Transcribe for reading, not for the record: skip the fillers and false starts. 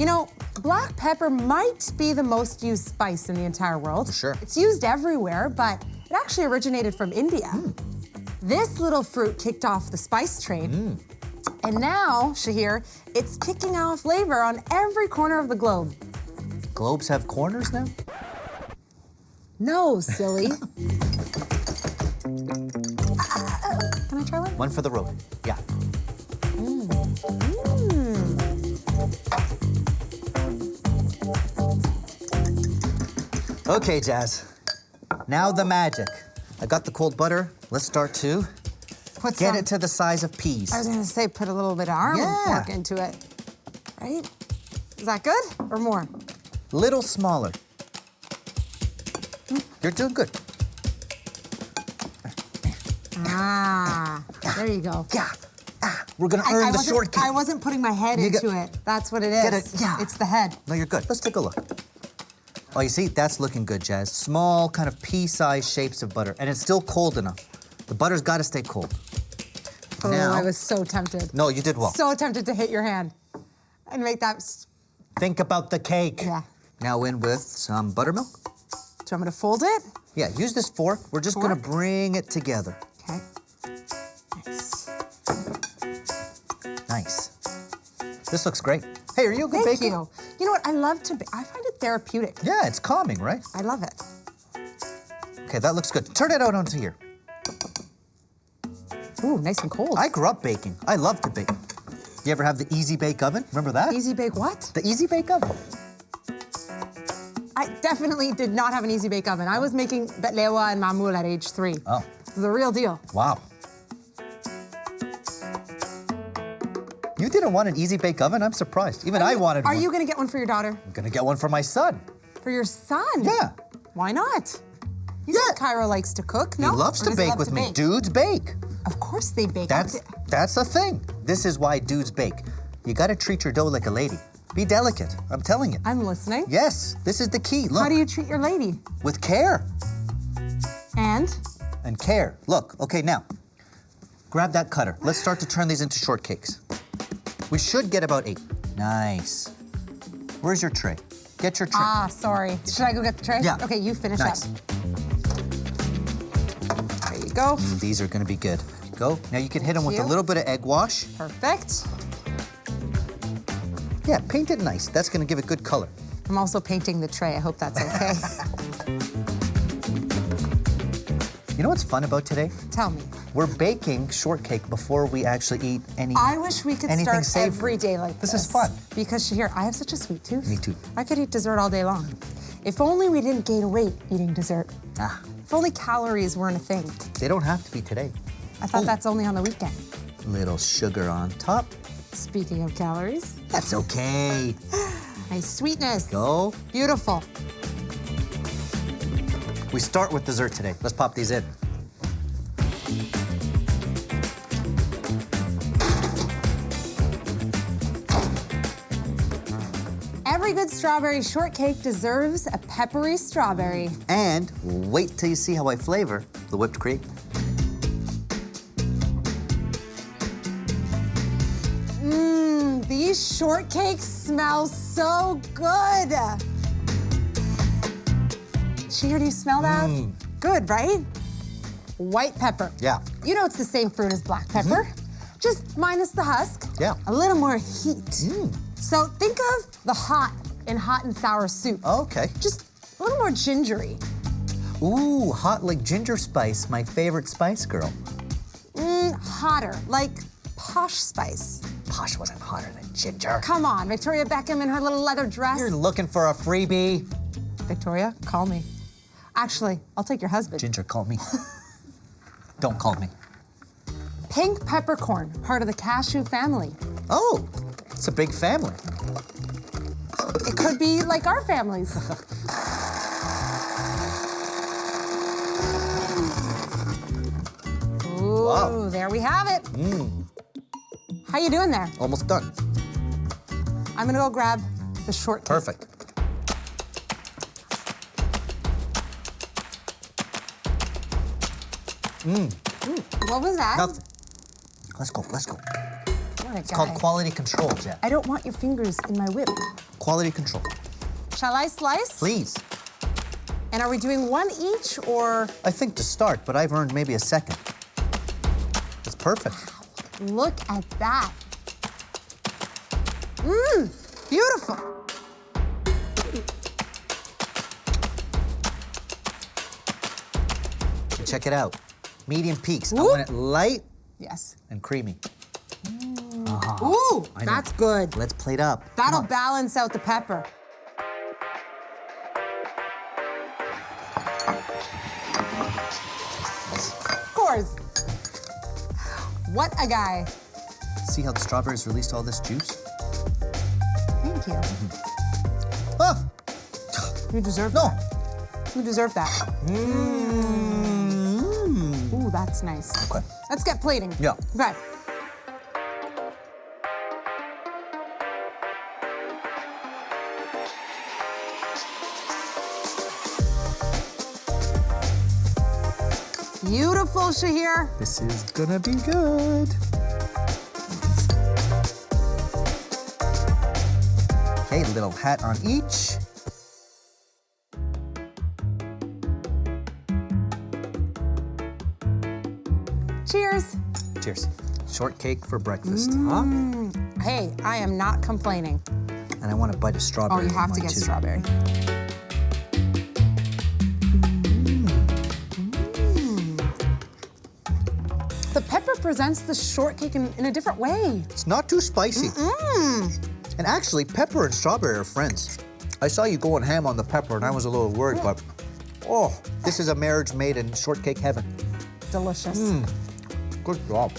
You know, black pepper might be the most used spice in the entire world. For sure. It's used everywhere, but it actually originated from India. This little fruit kicked off the spice trade. And now, Shahir, it's kicking out flavor on every corner of the globe. Globes have corners now? No, silly. Can I try one? One for the road. Yeah. Okay, Jazz. Now the magic. I got the cold butter. Let's start to get it to the size of peas. I was gonna say put a little bit of almond pork into it, right? Is that good or more? Little smaller. You're doing good. Ah, there you go. Yeah. We're gonna earn the shortcake. I wasn't putting my head into it. That's what it is. Get it? Yeah. It's the head. No, you're good. Let's take a look. Oh, you see, that's looking good, Jazz. Small, kind of pea-sized shapes of butter, and it's still cold enough. The butter's got to stay cold. Oh, now, I was so tempted. No, you did well. So tempted to hit your hand and make that. Think about the cake. Yeah. Now in with some buttermilk. Do you want me to fold it? Yeah, use this fork. We're just gonna bring it together. Okay. Nice. Nice. This looks great. Hey, are you a good baker? Thank you. You know what? I love to bake. I find it therapeutic. Yeah, it's calming, right? I love it. Okay, that looks good. Turn it out onto here. Ooh, nice and cold. I grew up baking. I love to bake. You ever have the Easy Bake Oven? Remember that? Easy bake what? The Easy Bake Oven. I definitely did not have an easy bake oven. I was making betlewa and mamoul at age 3. Oh. It's the real deal. Wow. You didn't want an Easy Bake Oven? I'm surprised. Even I wanted one. Are you gonna get one for your daughter? I'm gonna get one for my son. For your son? Yeah. Why not? You said Cairo likes to cook, no? He loves Or to does he bake love with to me. bake? Dudes bake. Of course they bake. That's a thing. This is why dudes bake. You gotta treat your dough like a lady. Be delicate, I'm telling you. I'm listening. Yes, this is the key. Look. How do you treat your lady? With care. And? And care. Look, okay, now, grab that cutter. Let's start to turn these into shortcakes. We should get about 8. Nice. Where's your tray? Get your tray. Ah, sorry. Should I go get the tray? Yeah. Okay, you finish Nice. up. There you go. These are gonna be good. Go. Now you can hit them with a you. little bit of egg wash. Perfect. Yeah, paint it nice. That's gonna give it good color. I'm also painting the tray. I hope that's okay. You know what's fun about today? Tell me. We're baking shortcake before we actually eat I wish we could anything start savory. every day like this. This is fun. Because Shahir, I have such a sweet tooth. Me too. I could eat dessert all day long. If only we didn't gain weight eating dessert. Ah, If only calories weren't a thing. they don't have to be today. I thought Ooh. that's only on the weekend. Little sugar on top. Speaking of calories, That's okay. nice sweetness. Go. Beautiful. We start with dessert today. Let's pop these in. Every good strawberry shortcake deserves a peppery strawberry. And wait till you see how I flavor the whipped cream. These shortcakes smell so good. Shahir, do you smell that? Good, right? White pepper. Yeah. You know it's the same fruit as black pepper, just minus the husk. Yeah. A little more heat. So think of the hot in hot and sour soup. Okay. Just a little more gingery. Ooh, hot like ginger spice, my favorite spice girl. Hotter, like posh spice. Posh wasn't hotter than ginger. Come on, Victoria Beckham in her little leather dress. You're looking for a freebie. Victoria, call me. Actually, I'll take your husband. Ginger, call me. Don't call me. Pink peppercorn, part of the cashew family. Oh, it's a big family. It could be like our families. Ooh, Wow. there we have it. How you doing there? Almost done. I'm gonna go grab the shortcake. Perfect. What was that? Nothing. Let's go, let's go. What What a It's guy. called quality control, Jeff. I don't want your fingers in my whip. Quality control. Shall I slice? Please. And are we doing one each or? I think to start, but I've earned maybe a second. It's perfect. Look at that. Mmm, beautiful. And check it out. Medium peaks. I Ooh. want it light Yes. and creamy. Ooh, I know. that's good. Let's plate up. Come That'll on. balance out the pepper. Of course. What a guy. See how the strawberries released all this juice? Thank you. Ah! You deserve No. that. You deserve that. Ooh, that's nice. Okay. Let's get plating. Yeah. Okay. Beautiful, Shahir. This is gonna be good. Okay, little hat on each. Cheers. Cheers. Shortcake for breakfast, huh? Hey, I am not complaining. And I want a bite of Oh, strawberry. you with have to mine, get too. strawberry. The pepper presents the shortcake in a different way. It's not too spicy. And actually, pepper and strawberry are friends. I saw you going ham on the pepper, and I was a little worried, but oh, this is a marriage made in shortcake heaven. Delicious. Good job.